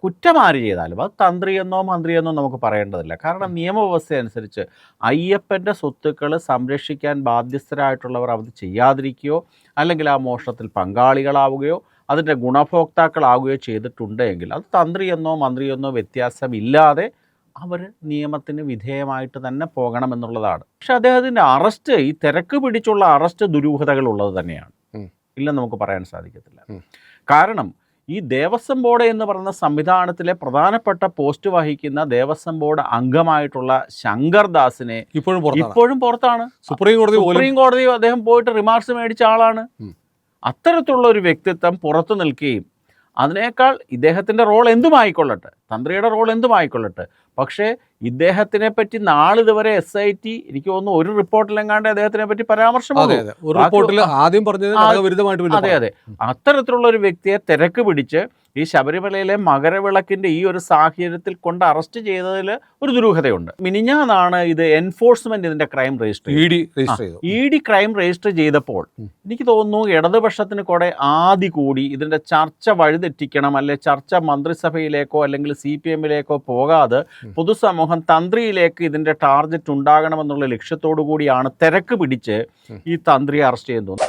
കുറ്റം ആര് ചെയ്താലും അത് തന്ത്രിയെന്നോ മന്ത്രിയെന്നോ നമുക്ക് പറയേണ്ടതില്ല. കാരണം നിയമവ്യവസ്ഥ അനുസരിച്ച് അയ്യപ്പൻ്റെ സ്വത്തുക്കൾ സംരക്ഷിക്കാൻ ബാധ്യസ്ഥരായിട്ടുള്ളവർ അത് ചെയ്യാതിരിക്കുകയോ അല്ലെങ്കിൽ ആ മോഷണത്തിൽ പങ്കാളികളാവുകയോ അതിൻ്റെ ഗുണഭോക്താക്കളാവുകയോ ചെയ്തിട്ടുണ്ടെങ്കിൽ അത് തന്ത്രിയെന്നോ മന്ത്രിയെന്നോ വ്യത്യാസമില്ലാതെ അവർ നിയമത്തിന് വിധേയമായിട്ട് തന്നെ പോകണമെന്നുള്ളതാണ്. പക്ഷെ അദ്ദേഹത്തിൻ്റെ അറസ്റ്റ്, ഈ തിരക്ക് പിടിച്ചുള്ള അറസ്റ്റ് ദുരൂഹതകളുള്ളത് തന്നെയാണ്, ഇല്ലെന്ന് നമുക്ക് പറയാൻ സാധിക്കത്തില്ല. കാരണം ഈ ദേവസ്വം ബോർഡ് എന്ന് പറയുന്ന സംവിധാനത്തിലെ പ്രധാനപ്പെട്ട പോസ്റ്റ് വഹിക്കുന്ന ദേവസ്വം ബോർഡ് അംഗമായിട്ടുള്ള ശങ്കർ ദാസിനെ ഇപ്പോഴും പുറത്താണ്. സുപ്രീം കോടതി അദ്ദേഹം പോയിട്ട് റിമാർക്സ് മേടിച്ച ആളാണ്. അത്തരത്തിലുള്ള ഒരു വ്യക്തിത്വം പുറത്തു നിൽക്കുകയും അതിനേക്കാൾ ഇദ്ദേഹത്തിൻ്റെ റോൾ എന്തുമായിക്കൊള്ളട്ടെ, തന്ത്രിയുടെ റോൾ എന്തുമായിക്കൊള്ളട്ടെ, പക്ഷേ ഇദ്ദേഹത്തിനെ പറ്റി നാളിതുവരെ SIT എനിക്ക് തോന്നുന്നു ഒരു റിപ്പോർട്ടിലെങ്ങാണ്ട് അദ്ദേഹത്തിനെ പറ്റി പരാമർശം. അതെ അതെ, അത്തരത്തിലുള്ള ഒരു വ്യക്തിയെ തിരക്ക് പിടിച്ച് ഈ ശബരിമലയിലെ മകരവിളക്കിൻ്റെ ഈ ഒരു സാഹചര്യത്തിൽ കൊണ്ട് അറസ്റ്റ് ചെയ്തതിൽ ഒരു ദുരൂഹതയുണ്ട്. മിനിഞ്ഞാന്നാണ് ഇത് എൻഫോഴ്സ്മെന്റ് ഇതിന്റെ ക്രൈം രജിസ്റ്റർ ചെയ്തു. ED ക്രൈം രജിസ്റ്റർ ചെയ്തപ്പോൾ എനിക്ക് തോന്നുന്നു ഇടതുപക്ഷത്തിന് കൂടെ ആദ്യ കൂടി ഇതിന്റെ ചർച്ച വഴിതെറ്റിക്കണം, അല്ലെ ചർച്ച മന്ത്രിസഭയിലേക്കോ അല്ലെങ്കിൽ CPMലേക്കോ പോകാതെ പൊതുസമൂഹം തന്ത്രിയിലേക്ക് ഇതിന്റെ ടാർഗറ്റ് ഉണ്ടാകണമെന്നുള്ള ലക്ഷ്യത്തോടു കൂടിയാണ് തിരക്ക് പിടിച്ച് ഈ തന്ത്രിയെ അറസ്റ്റ് ചെയ്യുന്നത്.